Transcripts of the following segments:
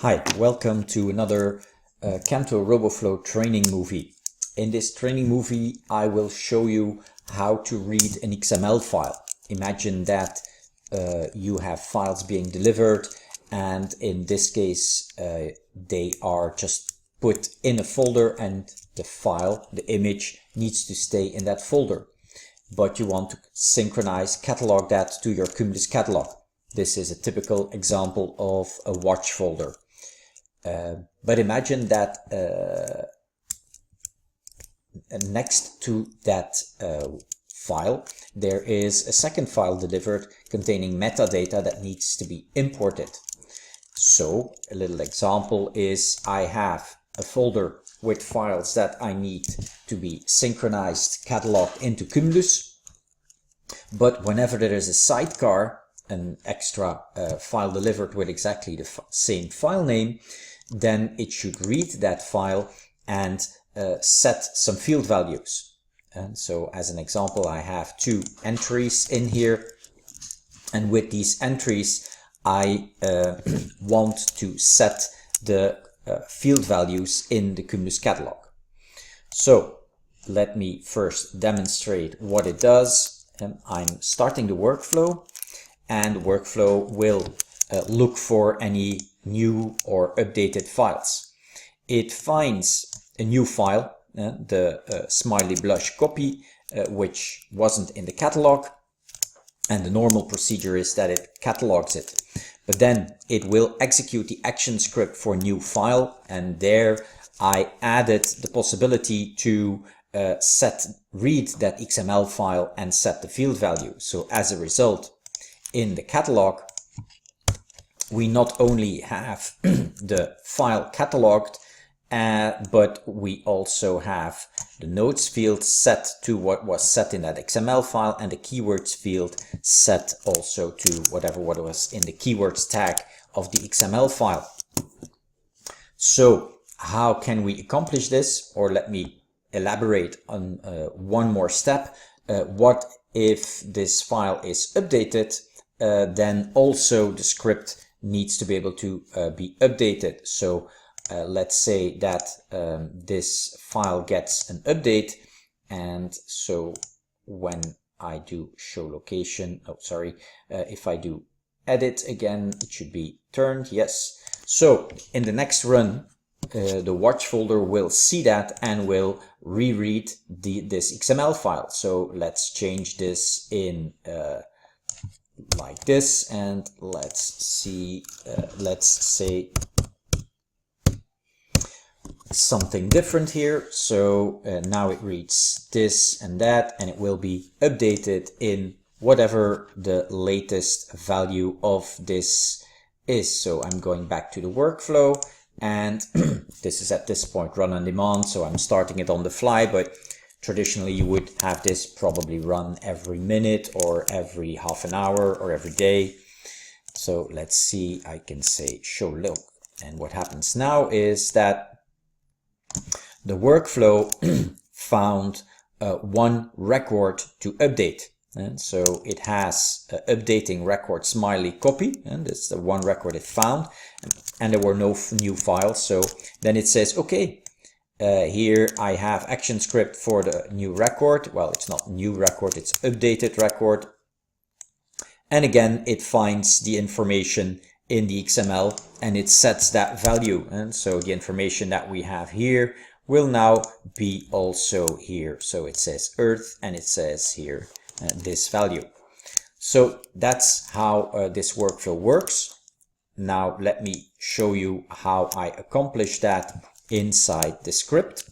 Hi, welcome to another Canto Roboflow training movie. In this training movie, I will show you how to read an XML file. Imagine that you have files being delivered, and in this case, they are just put in a folder, and the file, the image, needs to stay in that folder. But you want to synchronize, catalog that to your Cumulus catalog. This is a typical example of a watch folder. But imagine that next to that file, there is a second file delivered containing metadata that needs to be imported. So a little example is I have a folder with files that I need to be synchronized, cataloged into Cumulus. But whenever there is a sidecar, an extra file delivered with exactly the same file name, then it should read that file and set some field values. And so as an example, I have two entries in here, and with these entries I want to set the field values in the Cumulus catalog. So let me first demonstrate what it does. I'm starting the workflow, and the workflow will look for any new or updated files. It finds a new file, the smiley blush copy, which wasn't in the catalog, and the normal procedure is that it catalogs it. But then it will execute the action script for new file, and there I added the possibility to read that XML file and set the field value. So as a result, in the catalog, we not only have the file cataloged, but we also have the notes field set to what was set in that XML file, and the keywords field set also to what was in the keywords tag of the XML file. So how can we accomplish this? Or let me elaborate on one more step. What if this file is updated? Then also the script needs to be able to be updated. So let's say that this file gets an update, and so when I do show location, if I do edit again, it should be turned, yes. So in the next run, the watch folder will see that and will reread this XML file. So let's change this in like this, and let's see, let's say something different here. So now it reads this and that, and it will be updated in whatever the latest value of this is. So I'm going back to the workflow, and this is at this point run on demand, so I'm starting it on the fly, but traditionally you would have this probably run every minute or every half an hour or every day. So let's see, I can say show log, and what happens now is that the workflow found one record to update. And so it has updating record smiley copy, and that's the one record it found, and there were no new files. So then it says, okay, here I have action script for the new record. Well, it's not new record, it's updated record. And again, it finds the information in the XML and it sets that value. And so the information that we have here will now be also here. So it says Earth, and it says here this value. So that's how this workflow works. Now let me show you how I accomplish that inside the script.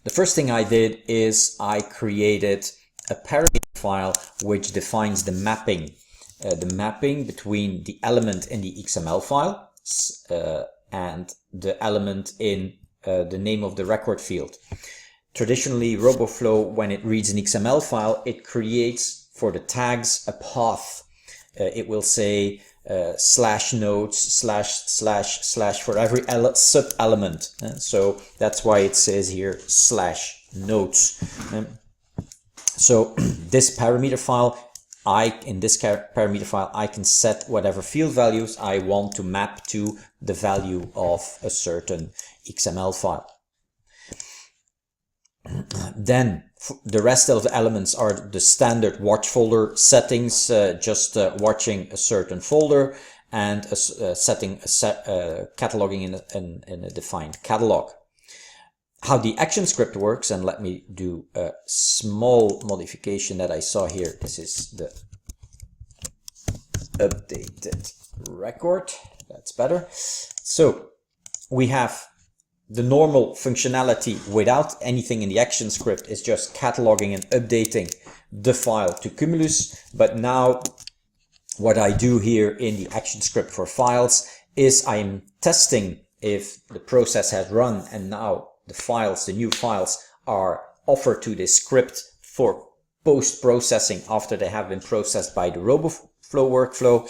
The first thing I did is I created a parameter file which defines the mapping between the element in the XML file and the element in the name of the record field. Traditionally, Roboflow, when it reads an XML file, it creates for the tags a path. It will say slash notes, slash for every sub element. So that's why it says here slash notes. So this parameter file in this parameter file, I can set whatever field values I want to map to the value of a certain XML file. Then the rest of the elements are the standard watchfolder settings, just watching a certain folder and setting cataloging in a defined catalog. How the action script works, and let me do a small modification that I saw here. This is the updated record. That's better. So we have the normal functionality without anything in the action script is just cataloging and updating the file to Cumulus. But now what I do here in the action script for files is I'm testing if the process has run and now the files, the new files, are offered to this script for post-processing after they have been processed by the Roboflow workflow.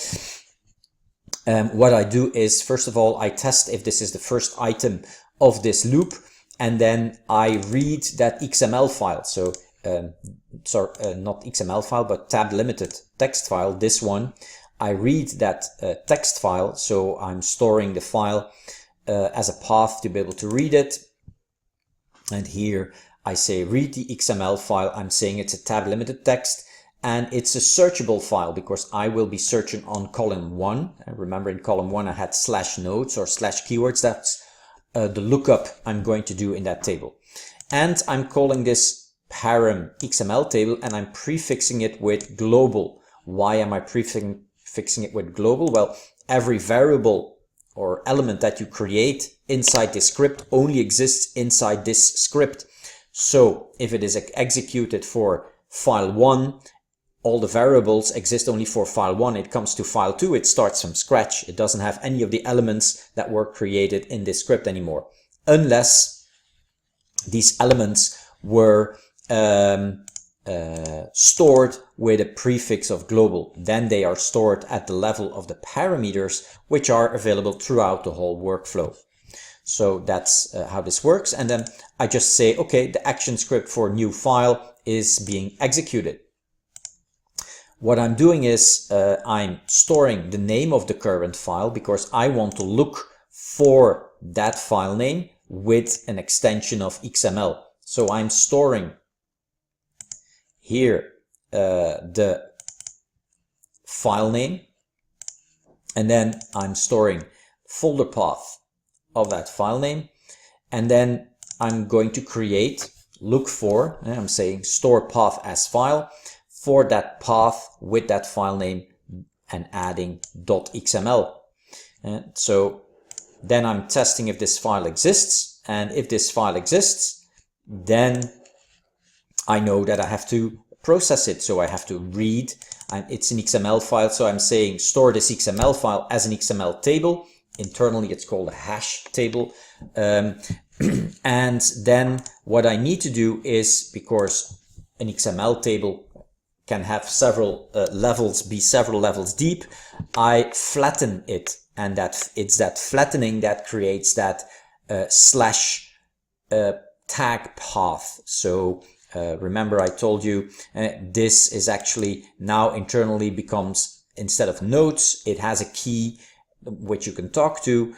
What I do is, first of all, I test if this is the first item of this loop, and then I read that XML file. So, not XML file, but tab limited text file, this one. I read that text file, so I'm storing the file as a path to be able to read it. And here I say read the XML file. I'm saying it's a tab limited text and it's a searchable file because I will be searching on column 1. And remember, in column 1 I had /nodes or /keywords. That's the lookup I'm going to do in that table. And I'm calling this param XML table and I'm prefixing it with global. Why am I prefixing it with global? Well, every variable or element that you create inside this script only exists inside this script. So if it is executed for file 1, all the variables exist only for file 1. It comes to file 2, it starts from scratch. It doesn't have any of the elements that were created in this script anymore, unless these elements were stored with a prefix of global. Then they are stored at the level of the parameters, which are available throughout the whole workflow. So that's how this works. And then I just say, okay, the action script for new file is being executed. What I'm doing is I'm storing the name of the current file because I want to look for that file name with an extension of XML. So I'm storing here the file name, and then I'm storing folder path of that file name, and then I'm going to look for, and I'm saying store path as file for that path with that file name and adding .xml. And so then I'm testing if this file exists, and if this file exists, then I know that I have to process it. So I have to read, it's an XML file. So I'm saying store this XML file as an XML table. Internally, it's called a hash table. And then what I need to do is, because an XML table can have several levels, be several levels deep, I flatten it. And it's that flattening that creates that slash tag path. So remember I told you this is actually now internally becomes, instead of nodes, it has a key which you can talk to,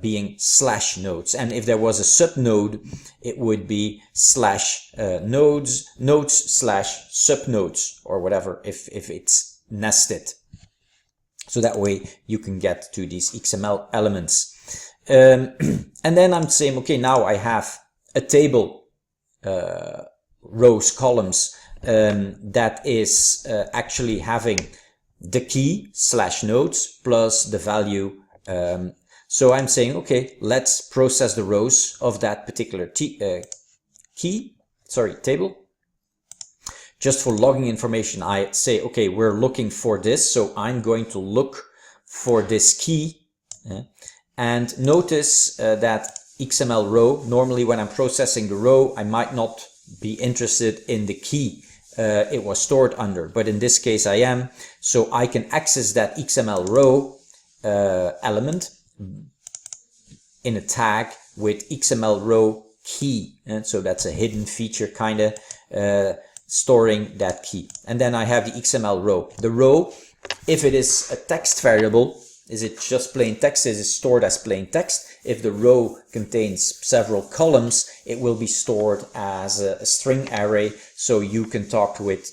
being /nodes. And if there was a subnode, it would be /nodes, nodes/subnodes, or whatever, if it's nested. So that way you can get to these XML elements. And then I'm saying, okay, now I have a table, rows, columns, that is actually having the key /nodes plus the value. So I'm saying, okay, let's process the rows of that particular table. Just for logging information, I say, okay, we're looking for this. So I'm going to look for this key. And notice that XML row, normally when I'm processing the row, I might not be interested in the key it was stored under, but in this case I am. So I can access that XML row element in a tag with XML row key. And so that's a hidden feature kind of. storing that key. And then I have the XML row. The row, if it is a text variable, is it just plain text? Is it stored as plain text? If the row contains several columns, it will be stored as a string array. So you can talk to it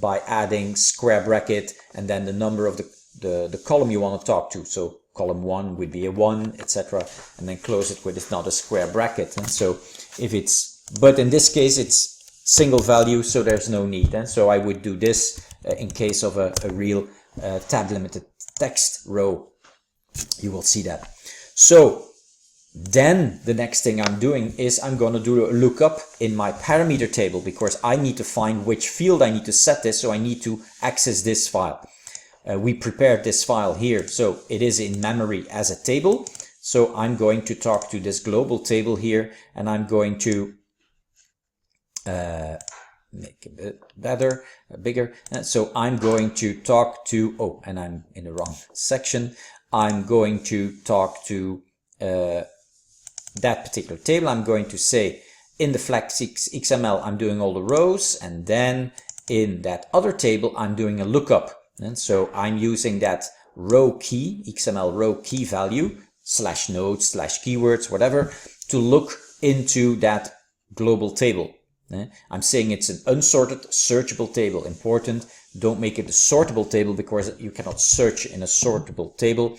by adding square bracket and then the number of the column you want to talk to. So column 1 would be a 1, etc. And then close it with another square bracket. And so if it's, but in this case it's single value, so there's no need. And so I would do this in case of a real tab limited text row. You will see that. So then the next thing I'm doing is I'm going to do a lookup in my parameter table, because I need to find which field I need to set this. So I need to access this file. We prepared this file here, so it is in memory as a table. So I'm going to talk to this global table here, and I'm going to make it a bit better, bigger. So I'm going to talk to, oh, and I'm in the wrong section. I'm going to talk to that particular table. I'm going to say in the flex XML, I'm doing all the rows, and then in that other table, I'm doing a lookup. And so I'm using that row key, XML row key value, /nodes, /keywords, whatever, to look into that global table. I'm saying it's an unsorted searchable table. Important, don't make it a sortable table, because you cannot search in a sortable table.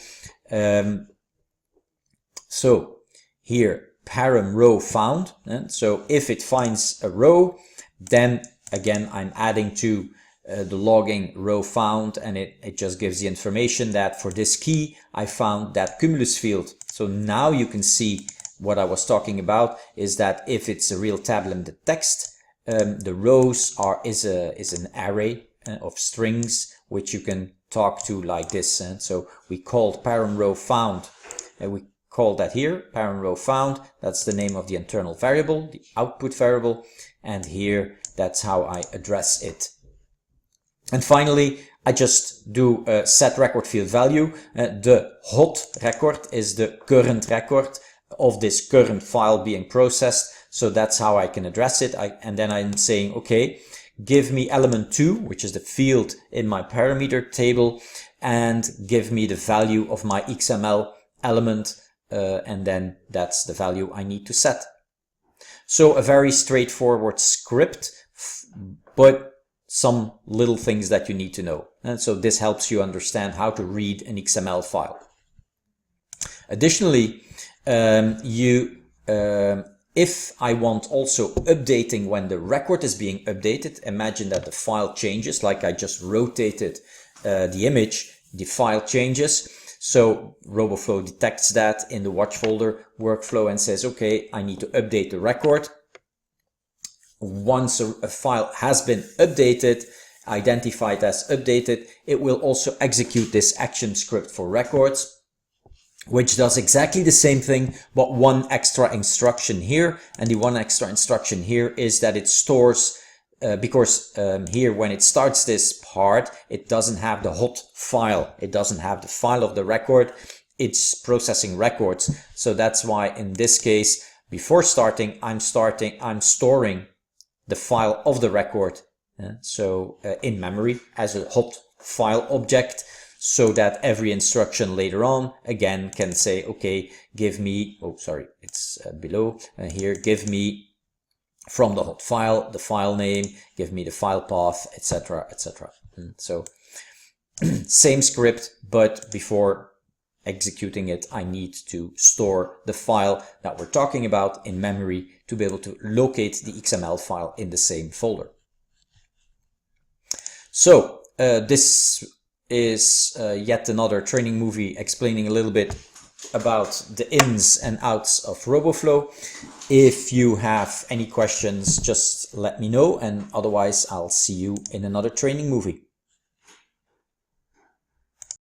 So here, param row found. So if it finds a row, then again I'm adding to the logging row found, and it just gives the information that for this key I found that Cumulus field. So now you can see what I was talking about, is that if it's a real tab limited text, the rows is an array of strings which you can talk to like this. And so we called param row found, and we call that here param row found. That's the name of the internal variable, the output variable, and here that's how I address it. And finally, I just do a set record field value. The hot record is the current record of this current file being processed. So that's how I can address it. And then I'm saying, okay, give me element 2, which is the field in my parameter table, and give me the value of my XML element. And then that's the value I need to set. So a very straightforward script, but some little things that you need to know. And so this helps you understand how to read an XML file. Additionally, if I want also updating when the record is being updated, imagine that the file changes, like I just rotated the image, the file changes. So Roboflow detects that in the Watchfolder workflow and says, okay, I need to update the record. Once a file has been updated, identified as updated, it will also execute this action script for records, which does exactly the same thing, but one extra instruction here. And the one extra instruction here is that it stores, because here when it starts this part, it doesn't have the hot file. It doesn't have the file of the record. It's processing records. So that's why in this case, before starting, I'm storing the file of the record. In memory as a hot file object, so that every instruction later on again can say, okay, give me, oh sorry, it's below here, give me from the hot file the file name, give me the file path, etc, etc. So same script, but before executing it, I need to store the file that we're talking about in memory to be able to locate the XML file in the same folder. So this is yet another training movie explaining a little bit about the ins and outs of Roboflow. If you have any questions, just let me know, and otherwise I'll see you in another training movie.